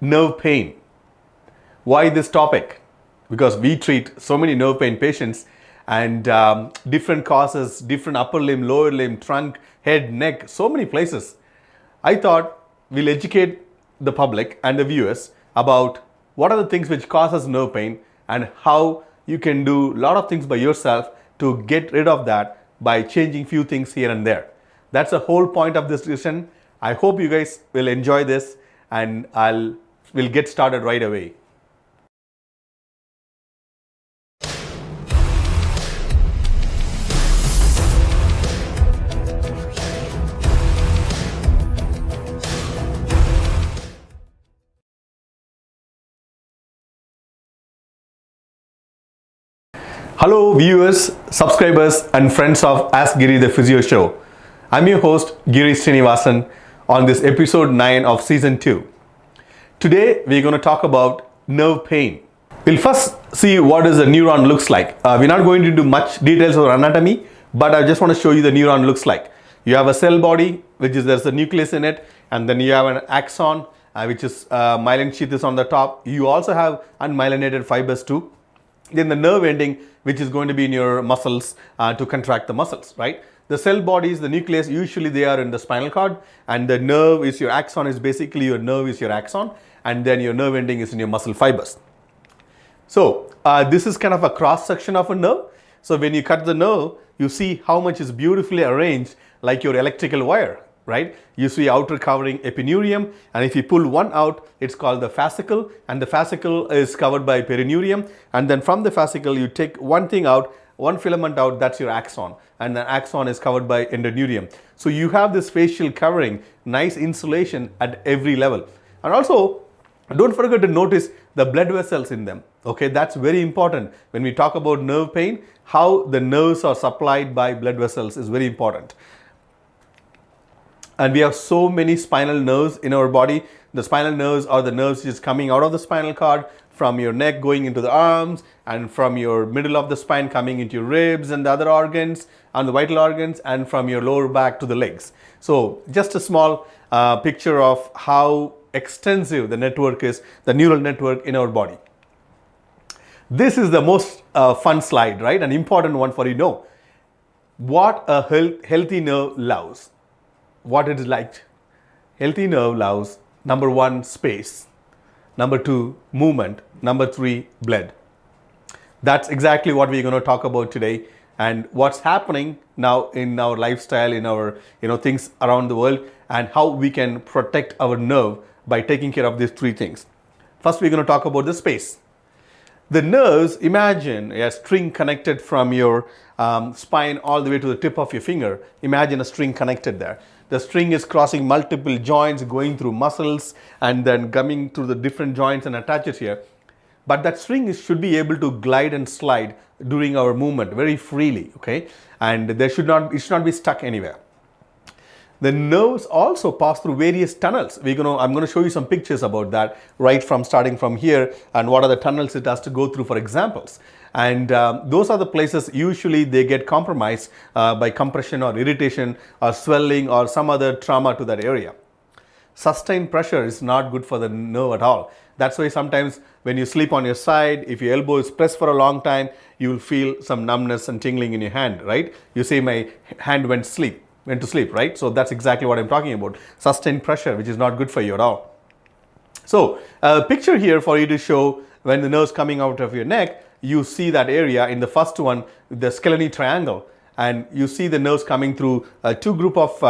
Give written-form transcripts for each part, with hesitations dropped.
nerve pain. Why this topic? Because we treat so many nerve pain patients and different causes, different upper limb, lower limb, trunk, head, neck, so many places. I thought we'll educate the public and the viewers about what are the things which causes nerve pain and how you can do a lot of things by yourself to get rid of that by changing few things here and there. That's the whole point of this discussion. I hope you guys will enjoy this, and we'll get started right away. Hello viewers, subscribers and friends of Ask Giri the Physio Show. I'm your host Giri Srinivasan on this episode 9 of season 2. Today we're going to talk about nerve pain. We'll first see what is a neuron looks like. We're not going to do much details of anatomy, but I just want to show you the neuron looks like. You have a cell body, which is there's a nucleus in it, and then you have an axon, which is myelin sheath is on the top. You also have unmyelinated fibers too. Then the nerve ending, which is going to be in your muscles to contract the muscles, right? The cell bodies, the nucleus, usually they are in the spinal cord, and the nerve is your axon, is basically your nerve is your axon, and then your nerve ending is in your muscle fibers. So this is kind of a cross section of a nerve. So when you cut the nerve, you see how much is beautifully arranged like your electrical wire, right? You see outer covering epineurium, and if you pull one out, it's called the fascicle, and the fascicle is covered by perineurium, and then from the fascicle you take one thing out, one filament out, that's your axon, and the axon is covered by endoneurium. So you have this facial covering, nice insulation at every level. And also don't forget to notice the blood vessels in them. Okay, that's very important when we talk about nerve pain. How the nerves are supplied by blood vessels is very important. And we have so many spinal nerves in our body. The spinal nerves are the nerves which is coming out of the spinal cord, from your neck going into the arms, and from your middle of the spine coming into your ribs and the other organs and the vital organs, and from your lower back to the legs. So just a small picture of how extensive the network is, the neural network in our body. This is the most fun slide, right? An important one for you to know. What a healthy nerve loves. What it is like. Healthy nerve loves, number 1, space. Number 2, movement. Number 3, blood. That's exactly what we're going to talk about today, and what's happening now in our lifestyle, in our things around the world, and how we can protect our nerve by taking care of these 3 things. First, we're going to talk about the space. The nerves, imagine a string connected from your spine all the way to the tip of your finger. Imagine a string connected there. The string is crossing multiple joints, going through muscles, and then coming through the different joints and attaches here. But that string should be able to glide and slide during our movement very freely, okay? And it should not be stuck anywhere. The nerves also pass through various tunnels. I'm going to show you some pictures about that, right from starting from here, and what are the tunnels it has to go through for examples. And those are the places usually they get compromised by compression or irritation or swelling or some other trauma to that area. Sustained pressure is not good for the nerve at all. That's why sometimes when you sleep on your side, if your elbow is pressed for a long time, you will feel some numbness and tingling in your hand, right? You say my hand went to sleep, right? So that's exactly what I'm talking about. Sustained pressure, which is not good for you at all. So a picture here for you to show when the nerve's coming out of your neck, you see that area in the first one, the scalene triangle, and you see the nerves coming through 2 group of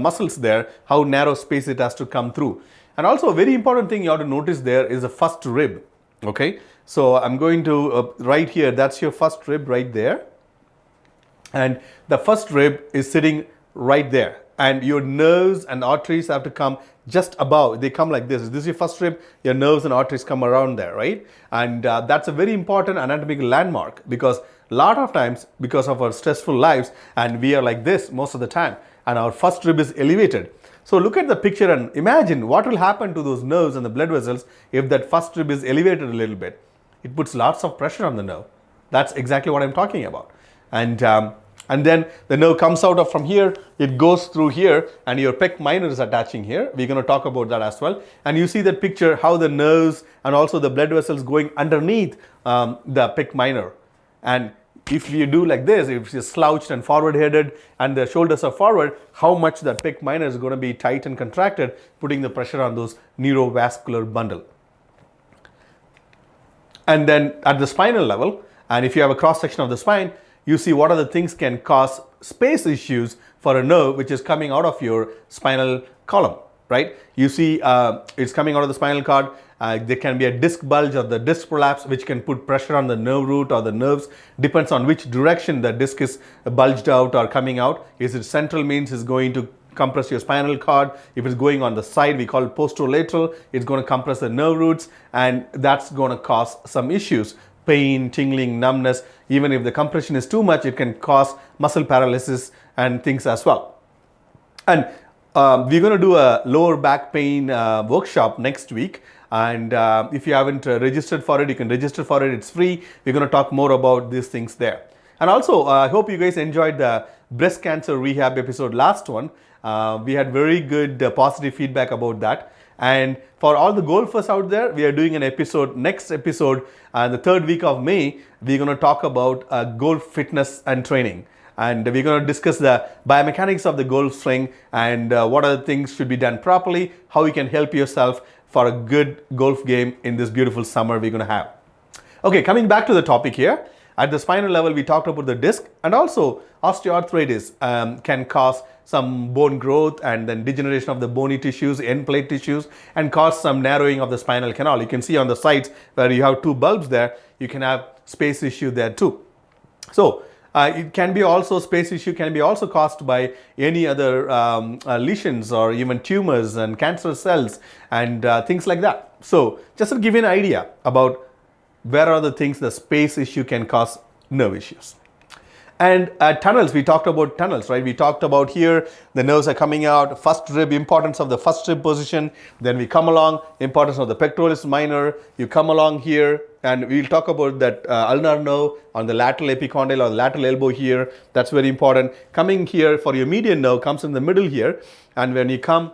muscles there, how narrow space it has to come through. And also a very important thing you have to notice there is the first rib, okay? So I'm going to, right here, that's your first rib right there. And the first rib is sitting right there, and your nerves and arteries have to come just above. They come like this. This is your first rib, your nerves and arteries come around there, right? And that's a very important anatomical landmark, because a lot of times, because of our stressful lives, and we are like this most of the time, and our first rib is elevated. So look at the picture and imagine what will happen to those nerves and the blood vessels if that first rib is elevated a little bit. It puts lots of pressure on the nerve. That's exactly what I'm talking about. And And then the nerve comes out of from here, it goes through here, and your pec minor is attaching here. We're going to talk about that as well. And you see that picture, how the nerves and also the blood vessels going underneath the pec minor. And if you do like this, if you're slouched and forward headed and the shoulders are forward, how much that pec minor is going to be tight and contracted, putting the pressure on those neurovascular bundle. And then at the spinal level, and if you have a cross section of the spine, you see what are the things can cause space issues for a nerve which is coming out of your spinal column, right? You see it's coming out of the spinal cord. There can be a disc bulge or the disc prolapse which can put pressure on the nerve root or the nerves. Depends on which direction the disc is bulged out or coming out. Is it central, means it's going to compress your spinal cord. If it's going on the side, we call it posterolateral, it's going to compress the nerve roots, and that's going to cause some issues. Pain, tingling, numbness. Even if the compression is too much, it can cause muscle paralysis and things as well. And we're going to do a lower back pain workshop next week. And if you haven't registered for it, you can register for it. It's free. We're going to talk more about these things there. And also, I hope you guys enjoyed the breast cancer rehab episode, last one. We had very good positive feedback about that. And for all the golfers out there, we are doing an episode, next episode, the third week of May. We're going to talk about golf fitness and training. And we're going to discuss the biomechanics of the golf swing and what other things should be done properly, how you can help yourself for a good golf game in this beautiful summer we're going to have. Okay, coming back to the topic here. At the spinal level, we talked about the disc, and also osteoarthritis can cause some bone growth and then degeneration of the bony tissues, end plate tissues, and cause some narrowing of the spinal canal. You can see on the sides where you have two bulbs there, you can have space issue there too. So it can be also, space issue can be also caused by any other lesions or even tumors and cancer cells and things like that. So just to give you an idea about where are the things the space issue can cause nerve issues. And tunnels, we talked about tunnels, right? We talked about here, the nerves are coming out, first rib, importance of the first rib position. Then we come along, importance of the pectoralis minor. You come along here, and we'll talk about that ulnar nerve on the lateral epicondyle or the lateral elbow here. That's very important. Coming here for your median nerve comes in the middle here. And when you come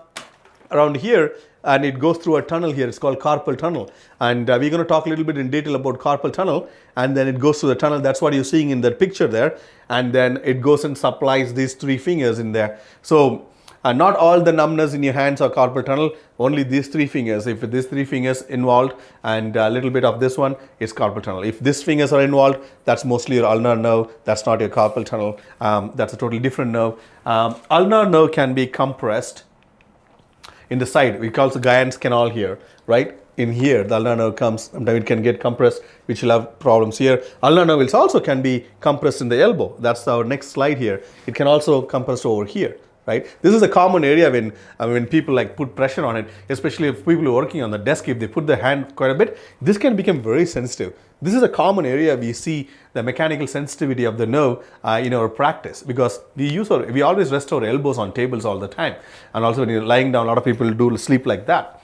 around here, and it goes through a tunnel here, it's called carpal tunnel. And we're going to talk a little bit in detail about carpal tunnel, and then it goes through the tunnel. That's what you're seeing in that picture there. And then it goes and supplies these three fingers in there. So not all the numbness in your hands are carpal tunnel, only these three fingers. If these three fingers involved and a little bit of this one, it's carpal tunnel. If these fingers are involved, that's mostly your ulnar nerve. That's not your carpal tunnel. That's a totally different nerve. Ulnar nerve can be compressed in the side. We call it the Guyon's canal here, right? In here, the ulnar nerve comes, sometimes it can get compressed, which will have problems here. Ulnar nerve also can be compressed in the elbow. That's our next slide here. It can also compress over here, right? This is a common area when people like put pressure on it, especially if people are working on the desk, if they put their hand quite a bit, this can become very sensitive. This is a common area we see the mechanical sensitivity of the nerve in our practice, because we always rest our elbows on tables all the time. And also when you're lying down, a lot of people do sleep like that.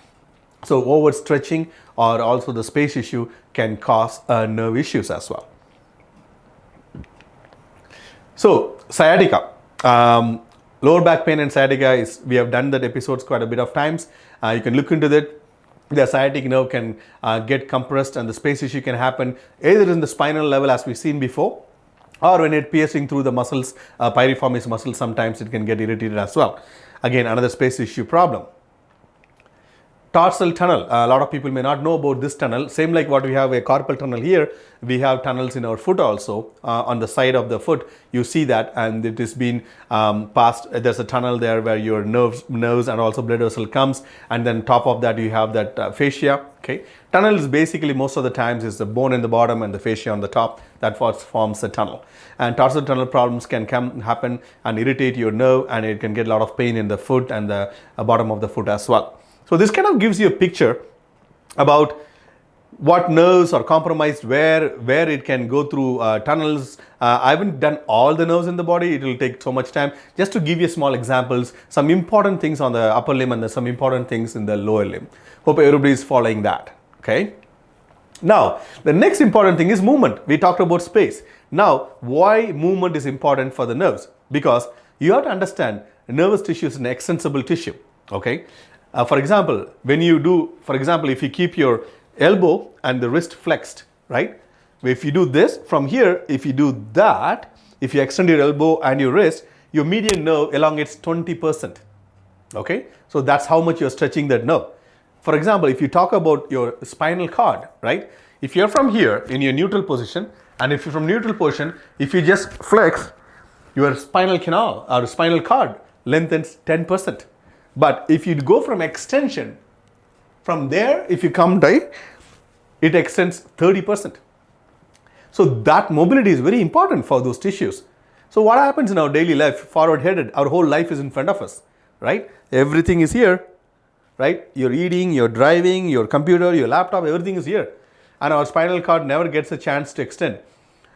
So overstretching or also the space issue can cause nerve issues as well. So sciatica, lower back pain and sciatica we have done that episodes quite a bit of times. You can look into that. The sciatic nerve can get compressed, and the space issue can happen either in the spinal level as we've seen before, or when it's piercing through the muscles, piriformis muscles, sometimes it can get irritated as well. Again, another space issue problem. Tarsal tunnel, a lot of people may not know about this tunnel. Same like what we have a carpal tunnel here, we have tunnels in our foot also. On the side of the foot, you see that, and it has been passed. There's a tunnel there where your nerves and also blood vessel comes, and then top of that you have that fascia. Okay, tunnel is basically most of the times is the bone in the bottom and the fascia on the top. That what forms the tunnel. And tarsal tunnel problems can happen and irritate your nerve, and it can get a lot of pain in the foot and the bottom of the foot as well. So this kind of gives you a picture about what nerves are compromised, where it can go through tunnels. I haven't done all the nerves in the body. It will take so much time. Just to give you small examples, some important things on the upper limb and some important things in the lower limb. Hope everybody is following that. Okay. Now, the next important thing is movement. We talked about space. Now, why movement is important for the nerves? Because you have to understand nervous tissue is an extensible tissue. Okay. For example, if you keep your elbow and the wrist flexed, right? If you do this from here, if you do that, if you extend your elbow and your wrist, your median nerve elongates 20%. Okay. So that's how much you're stretching that nerve. For example, if you talk about your spinal cord, right? If you're from here in your neutral position, and if you're from neutral position, if you just flex, your spinal canal or spinal cord lengthens 10%. But if you go from extension, from there, if you come down, it extends 30%. So that mobility is very important for those tissues. So what happens in our daily life, forward headed, our whole life is in front of us, right? Everything is here, right? You're eating, you're driving, your computer, your laptop, everything is here. And our spinal cord never gets a chance to extend.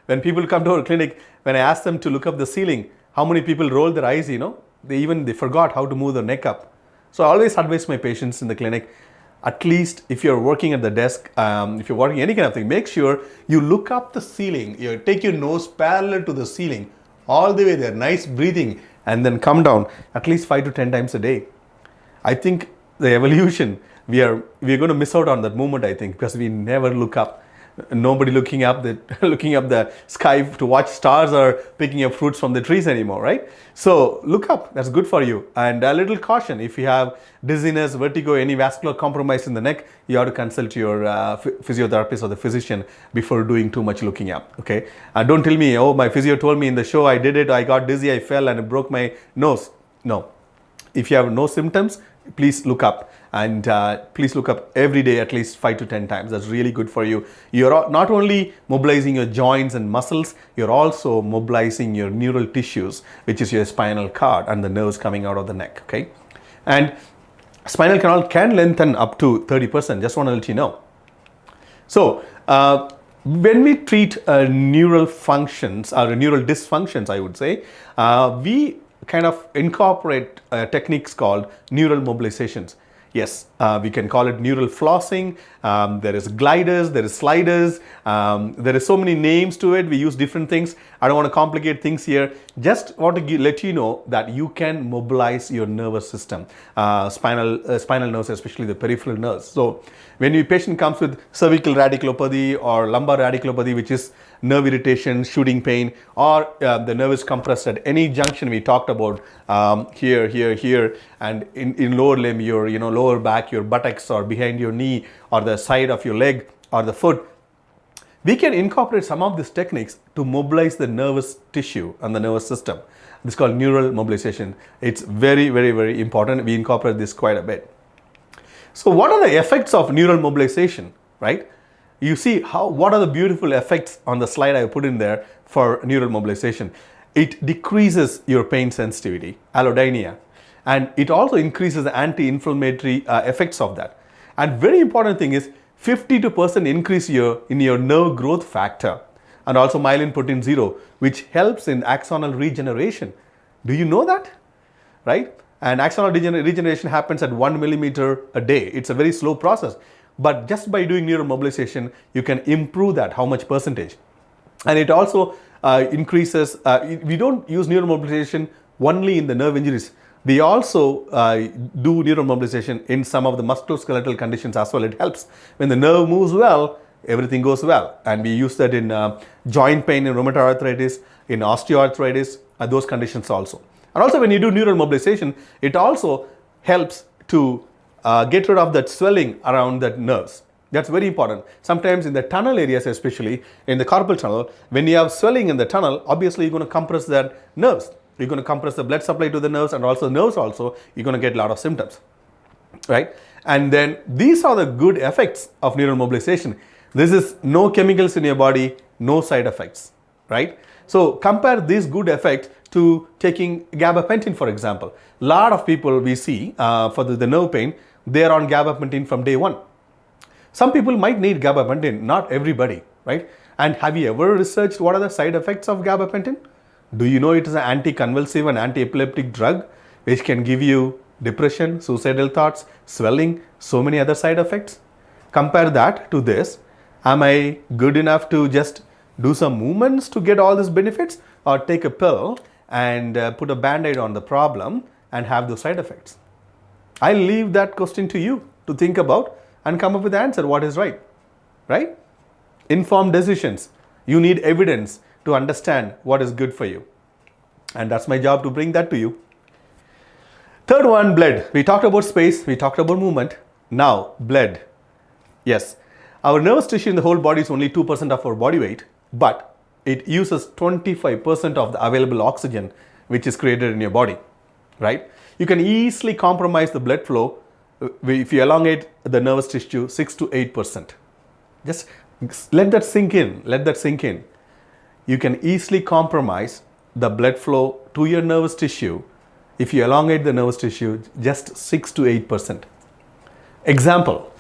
When people come to our clinic, when I ask them to look up the ceiling, how many people roll their eyes, they forgot how to move their neck up. So I always advise my patients in the clinic, at least if you're working at the desk, if you're working any kind of thing, make sure you look up the ceiling. You take your nose parallel to the ceiling, all the way there, nice breathing, and then come down at least 5 to 10 times a day. I think the evolution, we're going to miss out on that moment, I think, because we never look up. Nobody looking up the sky to watch stars or picking up fruits from the trees anymore, right? So look up, that's good for you. And a little caution, if you have dizziness, vertigo, any vascular compromise in the neck, you have to consult your physiotherapist or the physician before doing too much looking up, okay? Don't tell me, oh, my physio told me in the show I did it, I got dizzy, I fell and I broke my nose. No. If you have no symptoms, please look up, and please look up every day at least 5 to 10 times. That's really good for you. You're not only mobilizing your joints and muscles, you're also mobilizing your neural tissues, which is your spinal cord and the nerves coming out of the neck, okay? And spinal canal can lengthen up to 30%, just want to let you know. So, when we treat neural functions or neural dysfunctions, I would say, we kind of incorporate techniques called neural mobilizations. Yes, we can call it neural flossing. There is gliders, there is sliders. There is so many names to it. We use different things. I don't want to complicate things here. Just want to let you know that you can mobilize your nervous system, spinal nerves, especially the peripheral nerves. So when your patient comes with cervical radiculopathy or lumbar radiculopathy, which is nerve irritation, shooting pain, or the nerve is compressed at any junction we talked about, here, and in lower limb, your lower back, your buttocks, or behind your knee, or the side of your leg, or the foot, we can incorporate some of these techniques to mobilize the nervous tissue and the nervous system. This is called neural mobilization. It's very, very, very important. We incorporate this quite a bit. So what are the effects of neural mobilization, right? You see what are the beautiful effects on the slide I put in there for neural mobilization. It decreases your pain sensitivity, allodynia, and it also increases the anti-inflammatory effects of that. And very important thing is 52% increase in your nerve growth factor, and also myelin protein 0, which helps in axonal regeneration. Do you know that? Right? And axonal regeneration happens at 1 millimeter a day. It's a very slow process. But just by doing neural mobilization, you can improve that, how much percentage. And it also increases, we don't use neural mobilization only in the nerve injuries. We also do neural mobilization in some of the musculoskeletal conditions as well. It helps. When the nerve moves well, everything goes well. And we use that in joint pain, in rheumatoid arthritis, in osteoarthritis, those conditions also. And also when you do neural mobilization, it also helps to get rid of that swelling around the nerves. That's very important. Sometimes in the tunnel areas, especially in the carpal tunnel, when you have swelling in the tunnel, obviously you're going to compress the nerves. You're going to compress the blood supply to the nerves, and also nerves also, you're going to get a lot of symptoms, right? And then these are the good effects of neural mobilization. This is no chemicals in your body, no side effects, right? So compare these good effects to taking gabapentin, for example. A lot of people we see for the nerve pain, they are on gabapentin from day one. Some people might need gabapentin, not everybody, right? And have you ever researched what are the side effects of gabapentin? Do you know it is an anti-convulsive and anti-epileptic drug which can give you depression, suicidal thoughts, swelling, so many other side effects? Compare that to this. Am I good enough to just do some movements to get all these benefits, or take a pill and put a band-aid on the problem and have those side effects? I'll leave that question to you to think about and come up with the answer, what is right? Right? Informed decisions. You need evidence to understand what is good for you. And that's my job to bring that to you. Third one, blood. We talked about space, we talked about movement. Now, blood. Yes, our nervous tissue in the whole body is only 2% of our body weight, but it uses 25% of the available oxygen which is created in your body, right? You can easily compromise the blood flow if you elongate the nervous tissue 6 to 8%. Just let that sink in, let that sink in. You can easily compromise the blood flow to your nervous tissue if you elongate the nervous tissue just 6 to 8%. Example,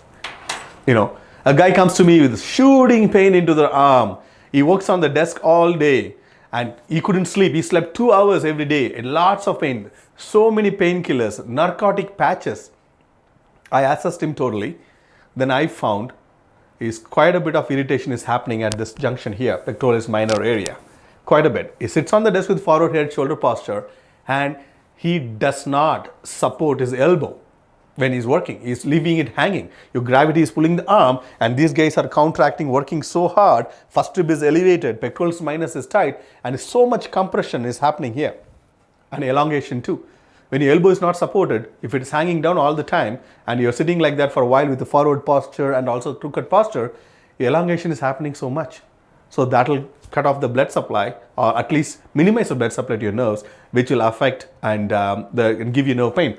a guy comes to me with shooting pain into the arm. He works on the desk all day and he couldn't sleep. He slept 2 hours every day and lots of pain. So many painkillers, narcotic patches. I assessed him totally. Then I found is quite a bit of irritation is happening at this junction here, pectoralis minor area. Quite a bit. He sits on the desk with forward head shoulder posture and he does not support his elbow when he's working. He's leaving it hanging. Your gravity is pulling the arm and these guys are contracting, working so hard. First rib is elevated, pectoralis minor is tight, and so much compression is happening here. And elongation too. When your elbow is not supported, if it is hanging down all the time and you're sitting like that for a while with the forward posture and also crooked posture, your elongation is happening so much. So that will cut off the blood supply, or at least minimize the blood supply to your nerves, which will affect and give you nerve pain.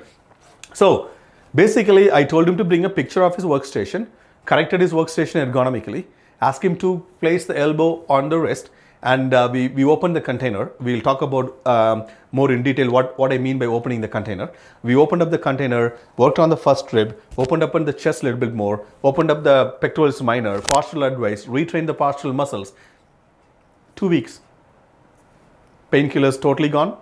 So basically, I told him to bring a picture of his workstation, corrected his workstation ergonomically, asked him to place the elbow on the wrist, and we opened the container. We'll talk about more in detail what I mean by opening the container. We opened up the container, worked on the first rib, opened up on the chest a little bit more, opened up the pectoralis minor, postural advice, retrained the postural muscles. 2 weeks. Painkillers totally gone.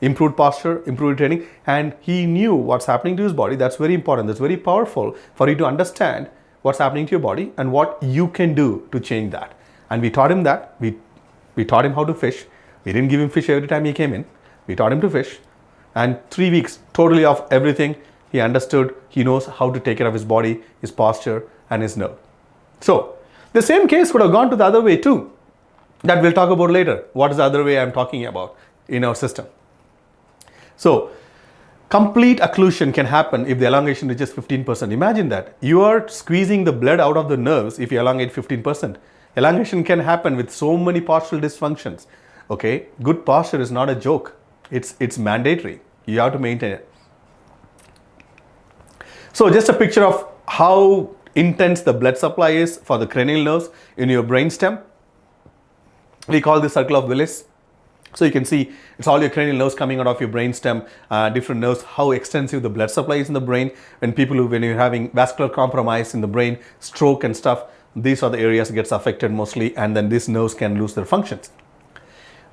Improved posture, improved training, and he knew what's happening to his body. That's very important. That's very powerful for you to understand what's happening to your body and what you can do to change that. And we taught him that. We taught him how to fish. We didn't give him fish every time he came in. We taught him to fish. And 3 weeks, totally off everything. He understood. He knows how to take care of his body, his posture, and his nerve. So, the same case could have gone to the other way too. That we'll talk about later. What is the other way I'm talking about in our system? So, complete occlusion can happen if the elongation reaches 15%. Imagine that. You are squeezing the blood out of the nerves if you elongate 15%. Elongation can happen with so many postural dysfunctions. Okay, good posture is not a joke. It's mandatory. You have to maintain it. So just a picture of how intense the blood supply is for the cranial nerves in your brainstem. We call this circle of Willis. So you can see it's all your cranial nerves coming out of your brainstem, different nerves, how extensive the blood supply is in the brain. When you're having vascular compromise in the brain, stroke and stuff, these are the areas that gets affected mostly, and then these nerves can lose their functions.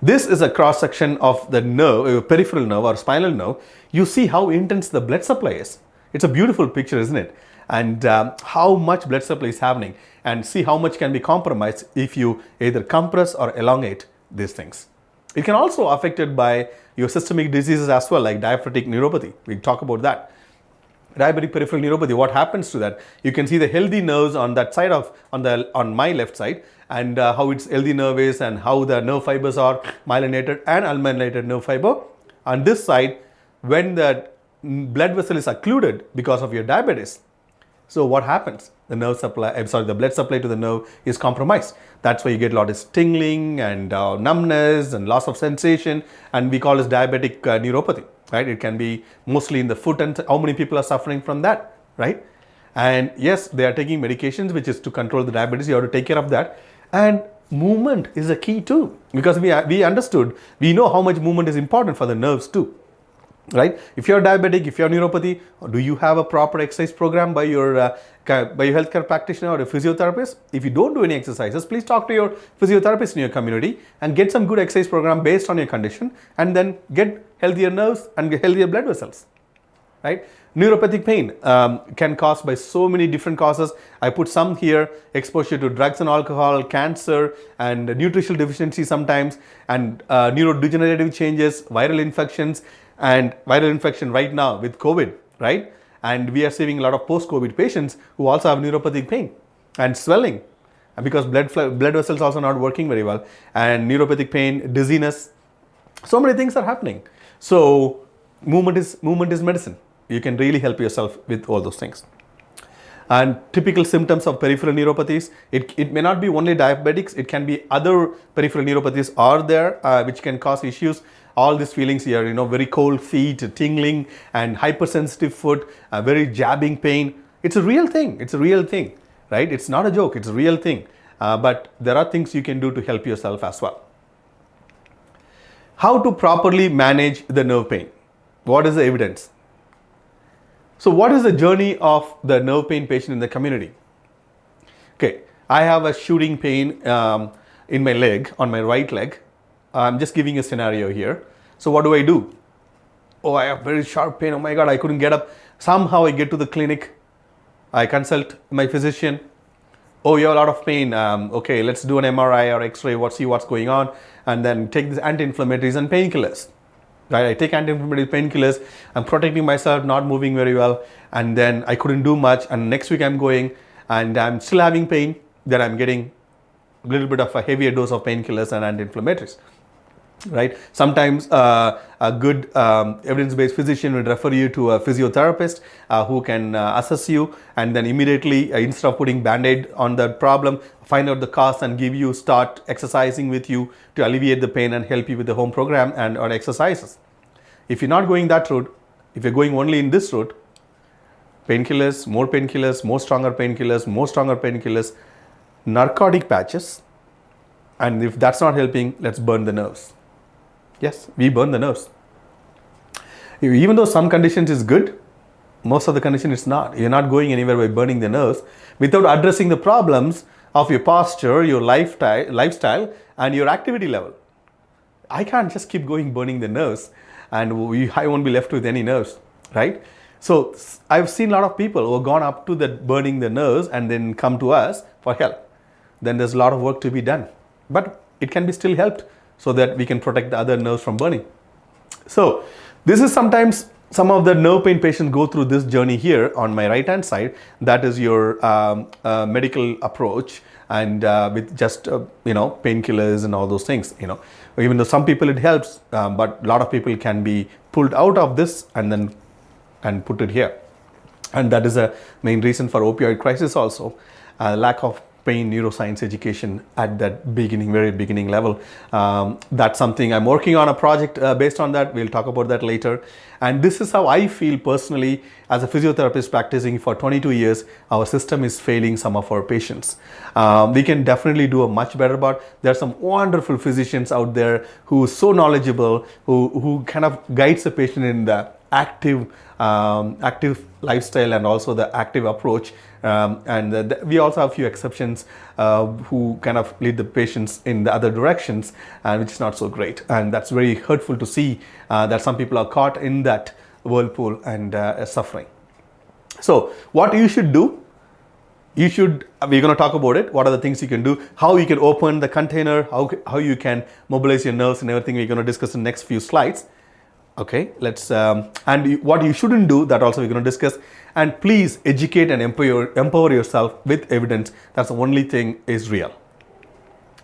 This is a cross section of the nerve, peripheral nerve or spinal nerve. You see how intense the blood supply is. It's a beautiful picture, isn't it? And how much blood supply is happening, and see how much can be compromised if you either compress or elongate these things. It can also affected by your systemic diseases as well, like diabetic neuropathy. We'll talk about that. Diabetic peripheral neuropathy, what happens to that? You can see the healthy nerves on that side on my left side, and how its healthy nerve is and how the nerve fibers are myelinated and unmyelinated nerve fiber. On this side, when the blood vessel is occluded because of your diabetes, so what happens? The blood supply to the nerve is compromised. That's why you get a lot of tingling and numbness and loss of sensation, and we call this diabetic neuropathy, right? It can be mostly in the foot, and how many people are suffering from that, right? And yes, they are taking medications which is to control the diabetes. You have to take care of that. And movement is a key too, because we understood, we know how much movement is important for the nerves too. Right? If you're diabetic, if you're neuropathy, do you have a proper exercise program by your healthcare practitioner or a physiotherapist? If you don't do any exercises, please talk to your physiotherapist in your community and get some good exercise program based on your condition, and then get healthier nerves and healthier blood vessels. right? Neuropathic pain can cause by so many different causes. I put some here: exposure to drugs and alcohol, cancer, and nutritional deficiency sometimes, and neurodegenerative changes, viral infections, and viral infection right now with COVID, right? And we are seeing a lot of post-COVID patients who also have neuropathic pain and swelling, and because blood vessels also not working very well, and neuropathic pain, dizziness, so many things are happening. So movement is medicine. You can really help yourself with all those things. And typical symptoms of peripheral neuropathies, it may not be only diabetics, it can be other peripheral neuropathies are there, which can cause issues. All these feelings here, very cold feet, tingling, and hypersensitive foot, very jabbing pain. It's a real thing. It's a real thing, right? It's not a joke. It's a real thing. But there are things you can do to help yourself as well. How to properly manage the nerve pain? What is the evidence? So what is the journey of the nerve pain patient in the community? Okay, I have a shooting pain in my leg, on my right leg. I'm just giving a scenario here. So what do? Oh, I have very sharp pain. Oh my God, I couldn't get up. Somehow I get to the clinic. I consult my physician. Oh, you have a lot of pain. Okay, let's do an MRI or X-ray, see what's going on, and then take these anti-inflammatories and painkillers. Right, I take anti-inflammatory painkillers. I'm protecting myself, not moving very well, and then I couldn't do much. And next week I'm going, and I'm still having pain. Then I'm getting a little bit of a heavier dose of painkillers and anti-inflammatories. Right. Sometimes a good evidence-based physician will refer you to a physiotherapist who can assess you, and then immediately, instead of putting band-aid on that problem, find out the cause and start exercising with you to alleviate the pain and help you with the home program and or exercises. If you're not going that route, if you're going only in this route, painkillers, more stronger painkillers, narcotic patches, and if that's not helping, let's burn the nerves. Yes, we burn the nerves. Even though some conditions is good, most of the condition is not. You're not going anywhere by burning the nerves without addressing the problems of your posture, your lifestyle, and your activity level. I can't just keep going burning the nerves, and I won't be left with any nerves, right? So I've seen a lot of people who have gone up to that burning the nerves and then come to us for help. Then there's a lot of work to be done, but it can be still helped so that we can protect the other nerves from burning. So this is sometimes some of the nerve pain patients go through this journey here on my right hand side. That is your medical approach, and with just painkillers and all those things. Even though some people it helps, but a lot of people can be pulled out of this and put it here, and that is a main reason for opioid crisis also. Lack of pain neuroscience education at that very beginning level. That's something I'm working on a project based on that. We'll talk about that later. And this is how I feel personally as a physiotherapist practicing for 22 years. Our system is failing some of our patients. We can definitely do a much better job. There are some wonderful physicians out there who are so knowledgeable, who kind of guides the patient in the active lifestyle and also the active approach. We also have a few exceptions who kind of lead the patients in the other directions, which is not so great. And that's very hurtful to see that some people are caught in that whirlpool and suffering. So what you should do, we're going to talk about it. What are the things you can do, how you can open the container, how you can mobilize your nerves and everything we're going to discuss in the next few slides. Okay, let's, and what you shouldn't do, that also we're going to discuss. And please educate and empower yourself with evidence. That's the only thing is real.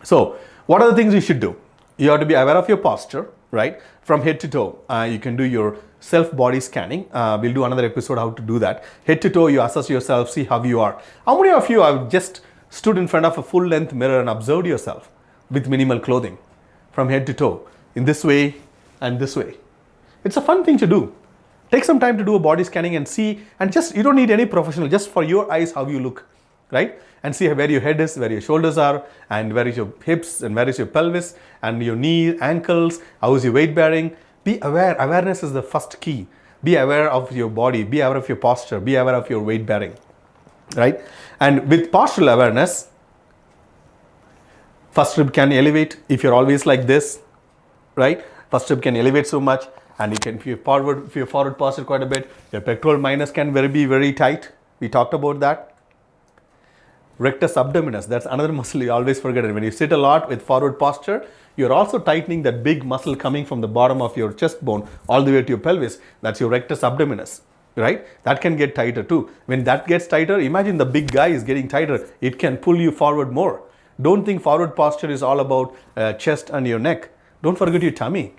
So what are the things you should do? You have to be aware of your posture, right? From head to toe. You can do your self-body scanning. We'll do another episode how to do that. Head to toe, you assess yourself, see how you are. How many of you have just stood in front of a full-length mirror and observed yourself with minimal clothing from head to toe in this way and this way? It's a fun thing to do. Take some time to do a body scanning and see, and you don't need any professional, just for your eyes how you look, right? And see where your head is, where your shoulders are, and where is your hips, and where is your pelvis, and your knees, ankles, how is your weight bearing. Be aware. Awareness is the first key. Be aware of your body, be aware of your posture, be aware of your weight bearing, right? And with postural awareness, first rib can elevate if you're always like this, right? First rib can elevate so much, and you can, if you forward posture quite a bit, your pectoral minus can be very tight. We talked about that. Rectus abdominis, that's another muscle you always forget it. When you sit a lot with forward posture, you're also tightening that big muscle coming from the bottom of your chest bone all the way to your pelvis. That's your rectus abdominis, right? That can get tighter too. When that gets tighter, imagine the big guy is getting tighter. It can pull you forward more. Don't think forward posture is all about chest and your neck. Don't forget your tummy,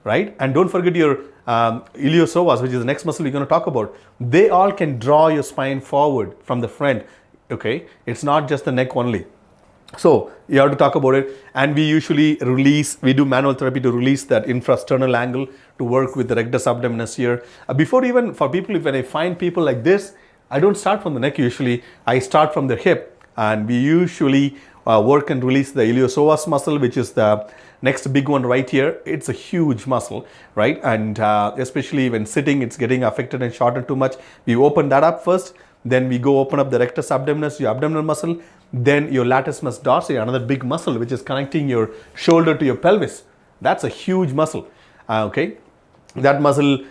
right? And don't forget your ILIOPSOAS, which is the next muscle we're going to talk about. They all can draw your spine forward from the front, okay? It's not just the neck only. So you have to talk about it, and we usually we do manual therapy to release that infrasternal angle to work with the rectus abdominis here. Before even for people, when I find people like this, I don't start from the neck usually. I start from the hip, and we usually work and release the ILIOPSOAS muscle, which is the next big one right here. It's a huge muscle, right? And especially when sitting, it's getting affected and shortened too much. We open that up first, then we go open up the rectus abdominis, your abdominal muscle, then your latissimus dorsi, another big muscle which is connecting your shoulder to your pelvis. That's a huge muscle, okay? That muscle,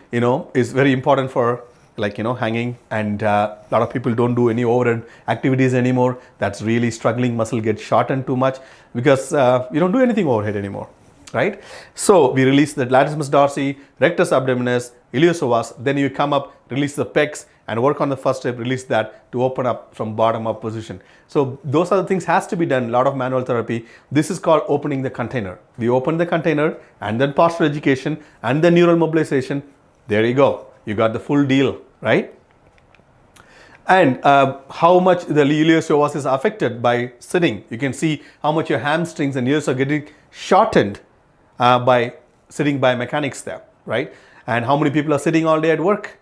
is very important for hanging, and a lot of people don't do any overhead activities anymore. That's really struggling. Muscle gets shortened too much because you don't do anything overhead anymore, right? So we release the latissimus dorsi, rectus abdominis, ILIOPSOAS, then you come up, release the pecs, and work on the first rib, release that to open up from bottom up position. So those are the things has to be done, a lot of manual therapy. This is called opening the container. We open the container, and then posture education, and then neural mobilization. There you go. You got the full deal, right? And how much the ILIOPSOAS is affected by sitting. You can see how much your hamstrings and ears are getting shortened by sitting by mechanics there, right? And how many people are sitting all day at work,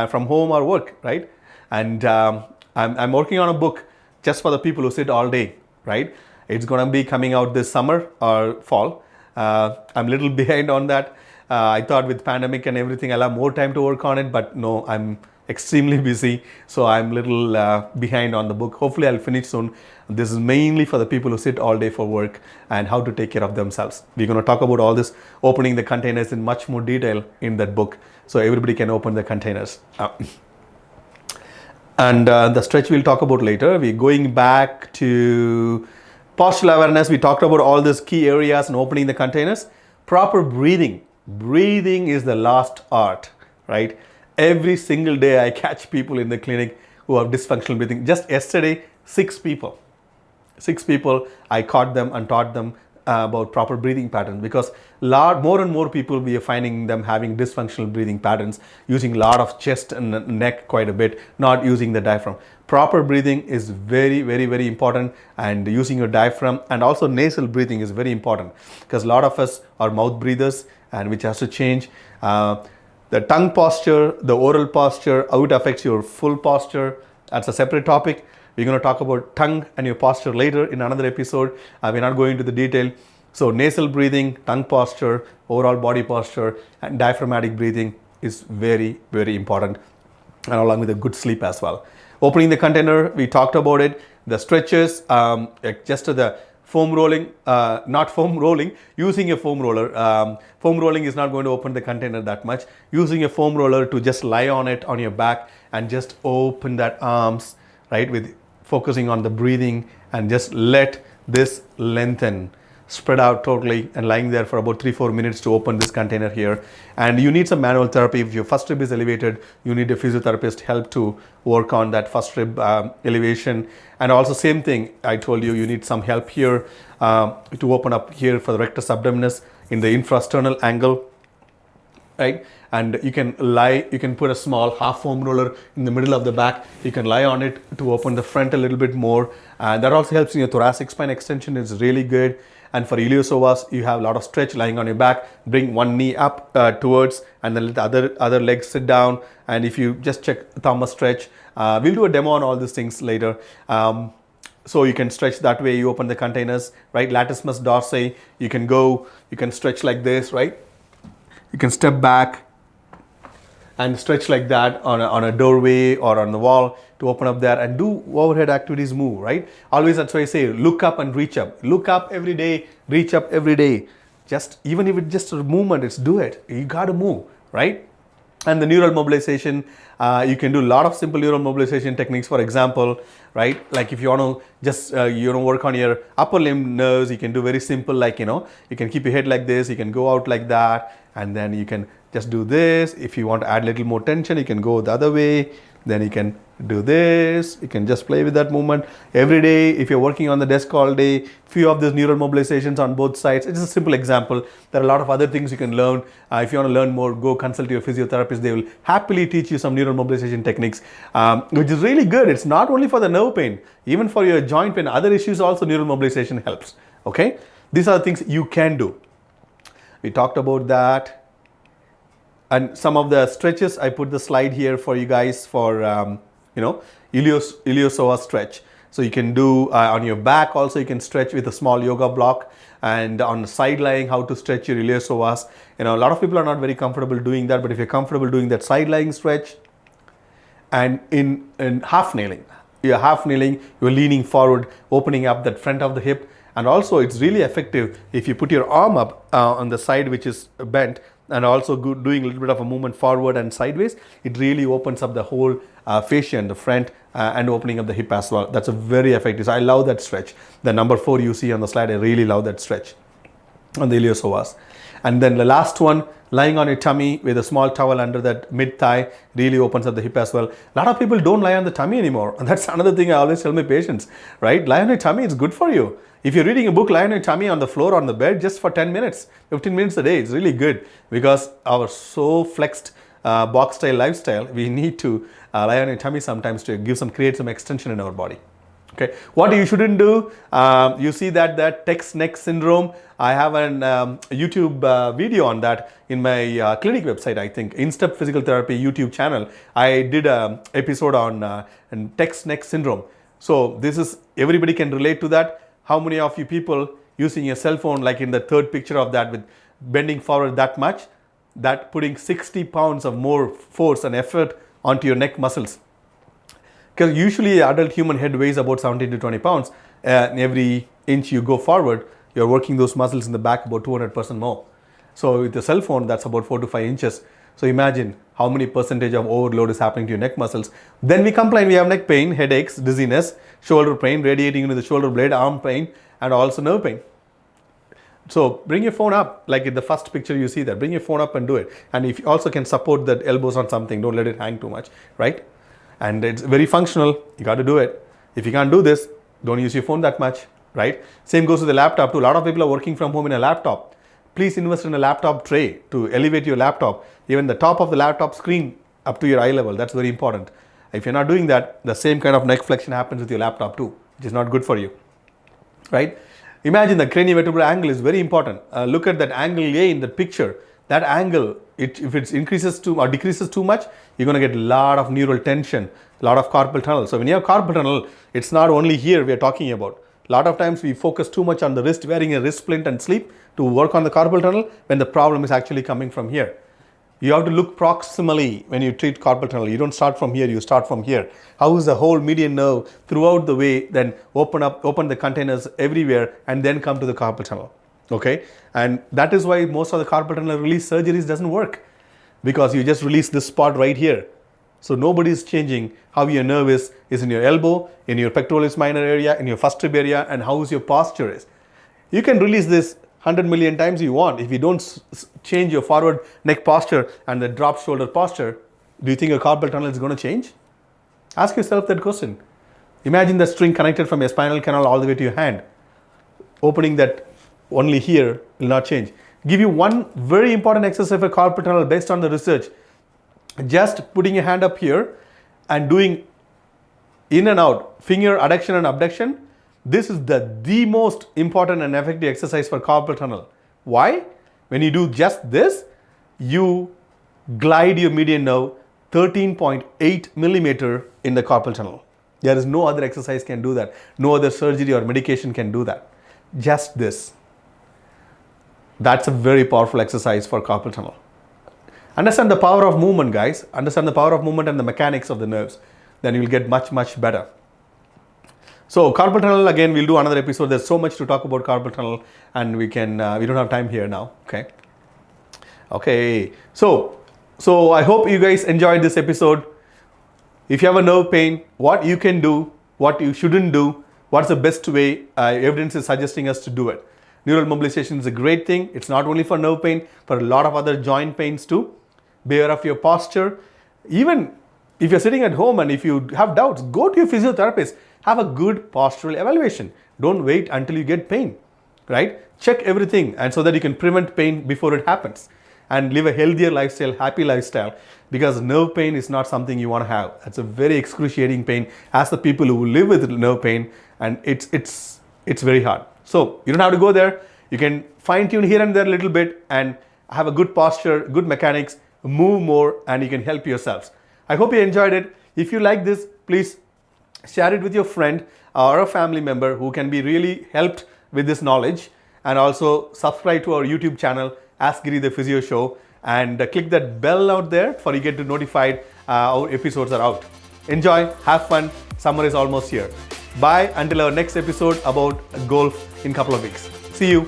from home or work, right? And I'm working on a book just for the people who sit all day, right? It's going to be coming out this summer or fall. I'm a little behind on that. I thought with pandemic and everything, I'll have more time to work on it, but no, I'm extremely busy. So I'm a little behind on the book. Hopefully I'll finish soon. This is mainly for the people who sit all day for work and how to take care of themselves. We're going to talk about all this, opening the containers in much more detail in that book, so everybody can open the containers. And the stretch we'll talk about later. We're going back to postural awareness. We talked about all these key areas and opening the containers. Proper breathing. Breathing is the lost art, right? Every single day I catch people in the clinic who have dysfunctional breathing. Just yesterday, 6 people I caught them and taught them about proper breathing patterns, because more and more people, we are finding them having dysfunctional breathing patterns, using a lot of chest and neck quite a bit, not using the diaphragm. Proper breathing is very, very, very important, and using your diaphragm and also nasal breathing is very important, because a lot of us are mouth breathers, and which has to change. The tongue posture, the oral posture, how it affects your full posture, that's a separate topic. We're going to talk about tongue and your posture later in another episode. We're not going into the detail. So nasal breathing, tongue posture, overall body posture, and diaphragmatic breathing is very, very important, and along with a good sleep as well. Opening the container, we talked about it. The stretches, just the foam rolling, not foam rolling, using a foam roller. Foam rolling is not going to open the container that much. Using a foam roller to just lie on it on your back and just open that arms, right, with focusing on the breathing, and just let this lengthen, spread out totally, and lying there for about 3-4 minutes to open this container here. And you need some manual therapy. If your first rib is elevated, you need a physiotherapist help to work on that first rib elevation. And also same thing, I told you, you need some help here to open up here for the rectus abdominis in the infrasternal angle, right? And you can put a small half foam roller in the middle of the back. You can lie on it to open the front a little bit more. And that also helps in your thoracic spine extension. It's really good. And for ILIOPSOAS, you have a lot of stretch lying on your back. Bring one knee up towards, and then let the other leg sit down. And if you just check thumb stretch, we'll do a demo on all these things later. So you can stretch that way. You open the containers, right? Latissimus dorsi. You can stretch like this, right? You can step back and stretch like that on a doorway or on the wall to open up there and do overhead activities, move, right? Always, that's why I say look up and reach up. Look up every day, reach up every day. Just even if it's just a movement, do it. You got to move, right? And the neural mobilization, you can do a lot of simple neural mobilization techniques. For example, right, like if you want to just work on your upper limb nerves, you can do very simple, like you can keep your head like this, you can go out like that, and then you can just do this. If you want to add a little more tension, you can go the other way, then you can do this. You can just play with that movement every day. If you're working on the desk all day, few of these neural mobilizations on both sides. It's a simple example. There are a lot of other things you can learn. If you want to learn more, go consult your physiotherapist. They will happily teach you some neural mobilization techniques, which is really good. It's not only for the nerve pain, even for your joint pain, other issues also neural mobilization helps. Okay, these are the things you can do. We talked about that. And some of the stretches, I put the slide here for you guys for, ILIOPSOAS stretch. So you can do on your back also, you can stretch with a small yoga block, and on the side lying, how to stretch your ILIOPSOAS. A lot of people are not very comfortable doing that, but if you're comfortable doing that side lying stretch, and in half kneeling, you're leaning forward, opening up that front of the hip. And also it's really effective if you put your arm up on the side which is bent, and also doing a little bit of a movement forward and sideways. It really opens up the whole fascia in the front and opening up the hip as well. That's a very effective. So I love that stretch. The number 4 you see on the slide, I really love that stretch on the ILIOPSOAS. And then the last one, lying on your tummy with a small towel under that mid thigh, really opens up the hip as well. A lot of people don't lie on the tummy anymore, and that's another thing I always tell my patients, right? Lie on your tummy, it's good for you. If you're reading a book, lie on your tummy on the floor, on the bed, just for 10 minutes, 15 minutes a day. It's really good, because our so flexed box style lifestyle, we need to lie on your tummy sometimes to create some extension in our body. Okay, what you shouldn't do, you see that text neck syndrome. I have an YouTube video on that in my clinic website, I think, In-Step Physical Therapy YouTube channel. I did an episode on text neck syndrome. So this is, everybody can relate to that. How many of you people using your cell phone, like in the third picture of that, with bending forward that much, that putting 60 pounds of more force and effort onto your neck muscles? Because usually adult human head weighs about 17 to 20 pounds. And every inch you go forward, you're working those muscles in the back about 200% more. So with your cell phone, that's about 4 to 5 inches. So imagine how many percentage of overload is happening to your neck muscles. Then we complain, we have neck pain, headaches, dizziness, shoulder pain, radiating into the shoulder blade, arm pain, and also nerve pain. So bring your phone up, like in the first picture you see that. Bring your phone up and do it. And if you also can support the elbows on something, don't let it hang too much, right? And it's very functional, you got to do it. If you can't do this, don't use your phone that much, right? Same goes with the laptop too. A lot of people are working from home in a laptop. Please invest in a laptop tray to elevate your laptop. Even the top of the laptop screen up to your eye level, that's very important. If you're not doing that, the same kind of neck flexion happens with your laptop too, which is not good for you, right? Imagine the craniovertebral angle is very important. Look at that angle A in the picture. That angle, if it increases too or decreases too much, you're going to get a lot of neural tension, a lot of carpal tunnel. So when you have carpal tunnel, it's not only here we're talking about. A lot of times we focus too much on the wrist, wearing a wrist splint and sleep to work on the carpal tunnel, when the problem is actually coming from here. You have to look proximally when you treat carpal tunnel. You don't start from here, you start from here. How is the whole median nerve throughout the way, then open the containers everywhere, and then come to the carpal tunnel. Okay, and that is why most of the carpal tunnel release surgeries doesn't work, because you just release this spot right here. So nobody is changing how your nerve is in your elbow, in your pectoralis minor area, in your first rib area, and how your posture is. You can release this 100 million times you want. If you don't change your forward neck posture and the drop shoulder posture, do you think your carpal tunnel is going to change? Ask yourself that question. Imagine the string connected from your spinal canal all the way to your hand. Opening that only here will not change. Give you one very important exercise for carpal tunnel based on the research. Just putting your hand up here and doing in and out, finger adduction and abduction. This is the most important and effective exercise for carpal tunnel. Why? When you do just this, you glide your median nerve 13.8 millimeter in the carpal tunnel. There is no other exercise can do that. No other surgery or medication can do that. Just this. That's a very powerful exercise for carpal tunnel. Understand the power of movement, guys. Understand the power of movement and the mechanics of the nerves. Then you'll get much, much better. So carpal tunnel, again, we'll do another episode. There's so much to talk about carpal tunnel, and we don't have time here now. Okay. So So I hope you guys enjoyed this episode. If you have a nerve pain, what you can do, what you shouldn't do, what's the best way, evidence is suggesting us to do it. Neural mobilization is a great thing. It's not only for nerve pain, for a lot of other joint pains too. Be aware of your posture. Even if you're sitting at home and if you have doubts, go to your physiotherapist. Have a good postural evaluation. Don't wait until you get pain, right? Check everything, and so that you can prevent pain before it happens and live a healthier lifestyle, happy lifestyle, because nerve pain is not something you want to have. It's a very excruciating pain. Ask the people who live with nerve pain, and it's very hard. So you don't have to go there. You can fine tune here and there a little bit and have a good posture, good mechanics, move more, and you can help yourselves. I hope you enjoyed it. If you like this, please share it with your friend or a family member who can be really helped with this knowledge, and also subscribe to our YouTube channel, Ask Giri the Physio Show, and click that bell out there for you get to notified our episodes are out. Enjoy, have fun. Summer is almost here. Bye until our next episode about golf in a couple of weeks. See you.